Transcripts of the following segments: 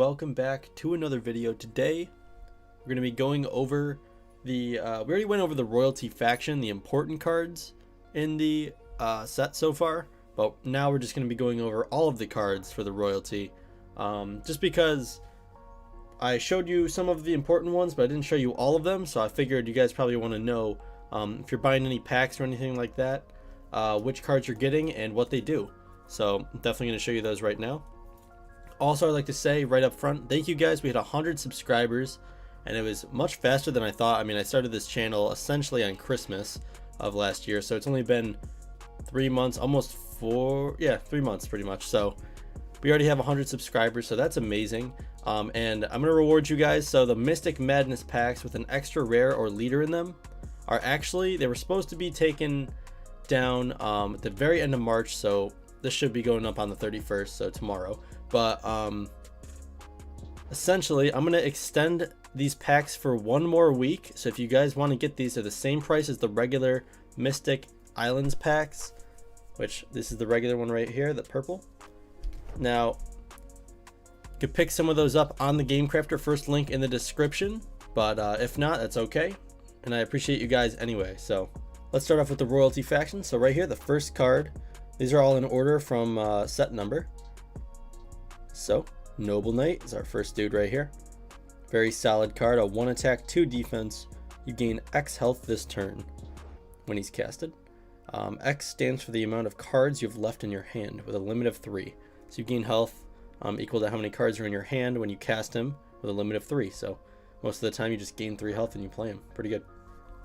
welcome back to another video. Today we're going to be going over the we already went over the royalty faction, the important cards in the set so far, but now we're just going to be going over all of the cards for the royalty, just because I showed you some of the important ones but I didn't show you all of them, so I figured you guys probably want to know if you're buying any packs or anything like that, which cards you're getting and what they do. So I'm definitely going to show you those right now. Also, I'd like to say right up front, thank you guys. We had 100 subscribers and it was much faster than I thought. I mean, I started this channel essentially on Christmas of last year, so it's only been 3 months, almost 3 months pretty much. So we already have 100 subscribers, so that's amazing. And I'm gonna reward you guys. So the Mystic Madness packs with an extra rare or leader in them are actually, they were supposed to be taken down at the very end of March, so this should be going up on the 31st, so tomorrow. But essentially I'm going to extend these packs for one more week, so if you guys want to get these, they're the same price as the regular Mystic Islands packs, which this is the regular one right here, the purple. Now you could pick some of those up on the Game Crafter, first link in the description, but if not, that's okay, and I appreciate you guys anyway. So let's start off with the royalty faction. So right here, the first card, these are all in order from set number. So Noble Knight is our first dude right here. Very solid card. A 1 attack, 2 defense. You gain X health this turn when he's casted. X stands for the amount of cards you've left in your hand with a limit of 3. So you gain health equal to how many cards are in your hand when you cast him with a limit of 3. So most of the time you just gain 3 health and you play him. Pretty good.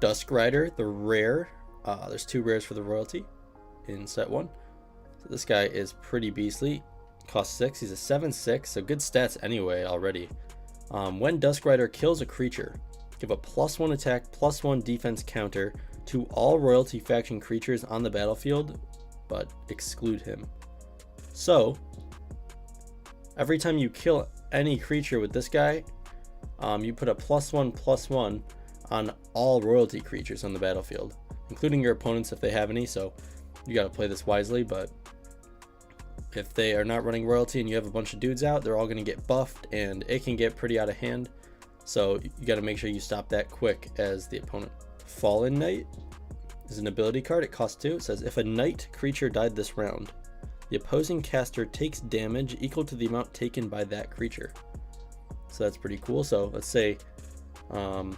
Dusk Rider, the rare. There's 2 rares for the royalty in set 1. So this guy is pretty beastly. Cost 6. He's a 7/6, so good stats anyway already. When Dusk Rider kills a creature, give a +1 attack, +1 defense counter to all royalty faction creatures on the battlefield, but exclude him. So every time you kill any creature with this guy, you put a +1/+1 on all royalty creatures on the battlefield, including your opponents if they have any. So you got to play this wisely, but if they are not running royalty and you have a bunch of dudes out, they're all going to get buffed and it can get pretty out of hand. So you got to make sure you stop that quick as the opponent. Fallen Knight is an ability card. It costs 2. It says if a knight creature died this round, the opposing caster takes damage equal to the amount taken by that creature. So that's pretty cool. So let's say, you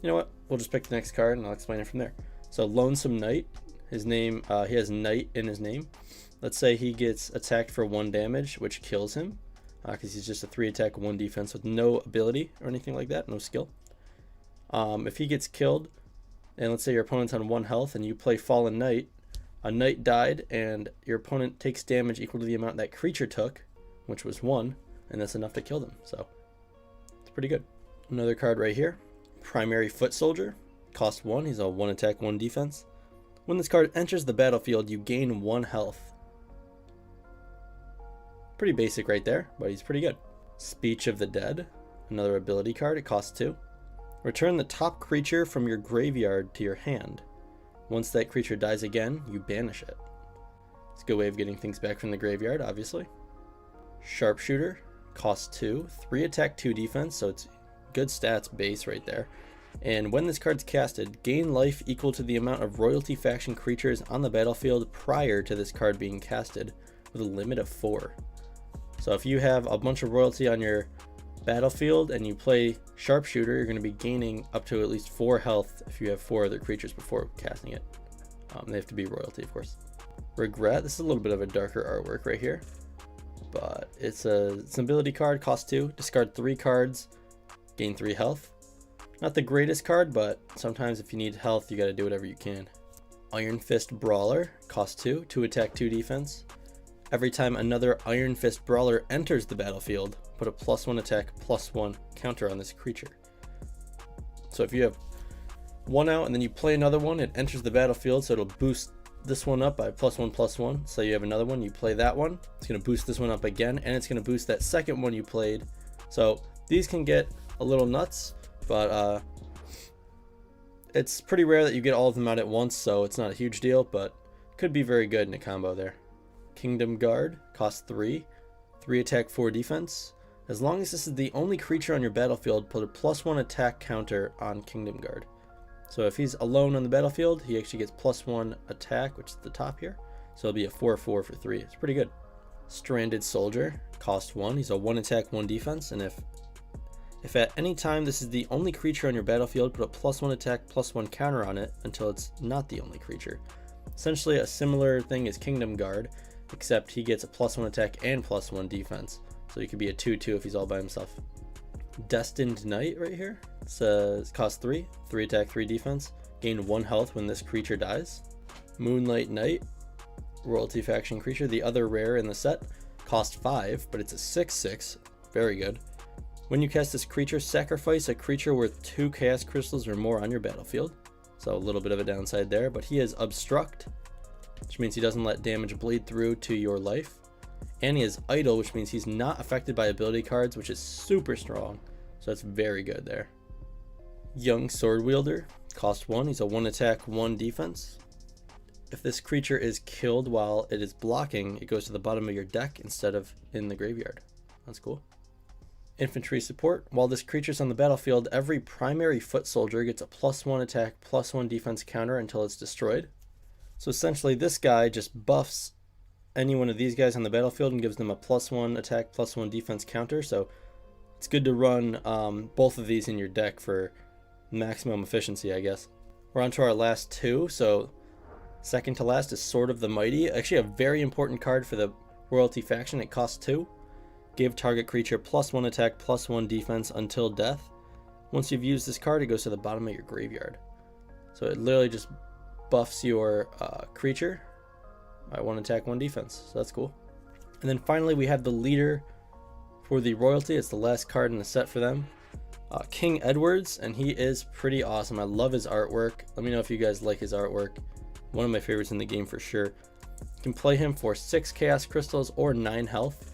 know what? We'll just pick the next card and I'll explain it from there. So Lonesome Knight, his name, he has Knight in his name. Let's say he gets attacked for 1 damage, which kills him, because he's just a 3 attack, 1 defense with no ability or anything like that, no skill. If he gets killed, and let's say your opponent's on 1 health and you play Fallen Knight, a knight died and your opponent takes damage equal to the amount that creature took, which was 1, and that's enough to kill them. So it's pretty good. Another card right here, Primary Foot Soldier, cost 1. He's a 1 attack, 1 defense. When this card enters the battlefield, you gain 1 health. Pretty basic right there, but he's pretty good. Speech of the Dead, another ability card. It costs 2. Return the top creature from your graveyard to your hand. Once that creature dies again, you banish it. It's a good way of getting things back from the graveyard, obviously. Sharpshooter, costs 2. 3 attack, 2 defense, so it's good stats base right there. And when this card's casted, gain life equal to the amount of royalty faction creatures on the battlefield prior to this card being casted, with a limit of 4. So if you have a bunch of royalty on your battlefield and you play Sharpshooter, you're going to be gaining up to at least 4 health if you have 4 other creatures before casting it. They have to be royalty, of course. Regret, this is a little bit of a darker artwork right here, but it's an ability card, cost 2. Discard 3 cards, gain 3 health. Not the greatest card, but sometimes if you need health, you got to do whatever you can. Iron Fist Brawler, cost 2. 2 attack, 2 defense. Every time another Iron Fist Brawler enters the battlefield, put a +1 attack, +1 counter on this creature. So if you have one out and then you play another one, it enters the battlefield, so it'll boost this one up by +1/+1. So you have another one, you play that one, it's going to boost this one up again, and it's going to boost that second one you played. So these can get a little nuts, but it's pretty rare that you get all of them out at once, so it's not a huge deal, but could be very good in a combo there. Kingdom Guard, costs 3. 3 attack, 4 defense. As long as this is the only creature on your battlefield, put a +1 attack counter on Kingdom Guard. So if he's alone on the battlefield, he actually gets +1 attack, which is the top here. So it'll be a 4/4 for 3. It's pretty good. Stranded Soldier, cost 1. He's a 1 attack, 1 defense, and if at any time this is the only creature on your battlefield, put a +1 attack, +1 counter on it until it's not the only creature. Essentially a similar thing as Kingdom Guard, except he gets a +1 attack and +1 defense. So he could be a 2/2 if he's all by himself. Destined Knight right here. It costs 3, 3 attack, 3 defense. Gain 1 health when this creature dies. Moonlight Knight, royalty faction creature, the other rare in the set. Cost 5, but it's a 6/6. Very good. When you cast this creature, sacrifice a creature worth 2 chaos crystals or more on your battlefield. So a little bit of a downside there, but he has Obstruct, which means he doesn't let damage bleed through to your life. And he has Idle, which means he's not affected by ability cards, which is super strong. So that's very good there. Young Sword Wielder, cost 1. He's a 1 attack, 1 defense. If this creature is killed while it is blocking, it goes to the bottom of your deck instead of in the graveyard. That's cool. Infantry Support. While this creature's on the battlefield, every primary foot soldier gets a +1 attack, +1 defense counter until it's destroyed. So essentially this guy just buffs any one of these guys on the battlefield and gives them a +1 attack, +1 defense counter. So it's good to run both of these in your deck for maximum efficiency, I guess. We're on to our last 2. So second to last is Sword of the Mighty. Actually a very important card for the royalty faction. It costs 2. Give target creature +1 attack, +1 defense until death. Once you've used this card, it goes to the bottom of your graveyard. So it literally just buffs your creature by 1 attack, 1 defense. So that's cool. And then finally we have the leader for the royalty. It's the last card in the set for them. King Edwards, and he is pretty awesome. I love his artwork. Let me know if you guys like his artwork. One of my favorites in the game for sure. You can play him for 6 chaos crystals or 9 health.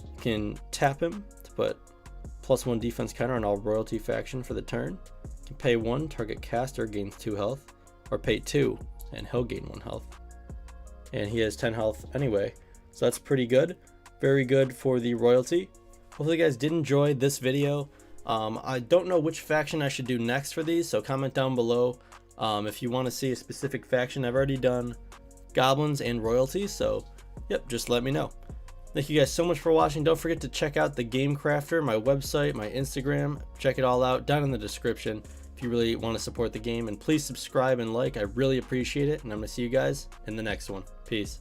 You can tap him to put +1 defense counter on all royalty faction for the turn. You can pay 1, target caster gains 2 health, or pay 2 and he'll gain 1 health. And he has 10 health anyway, so that's pretty good. Very good for the royalty. Hopefully you guys did enjoy this video. I don't know which faction I should do next for these, so comment down below if you want to see a specific faction. I've already done goblins and royalty, so yep, just let me know. Thank you guys so much for watching. Don't forget to check out the Game Crafter, my website, my Instagram. Check it all out down in the description if you really want to support the game. And please subscribe and like. I really appreciate it. And I'm going to see you guys in the next one. Peace.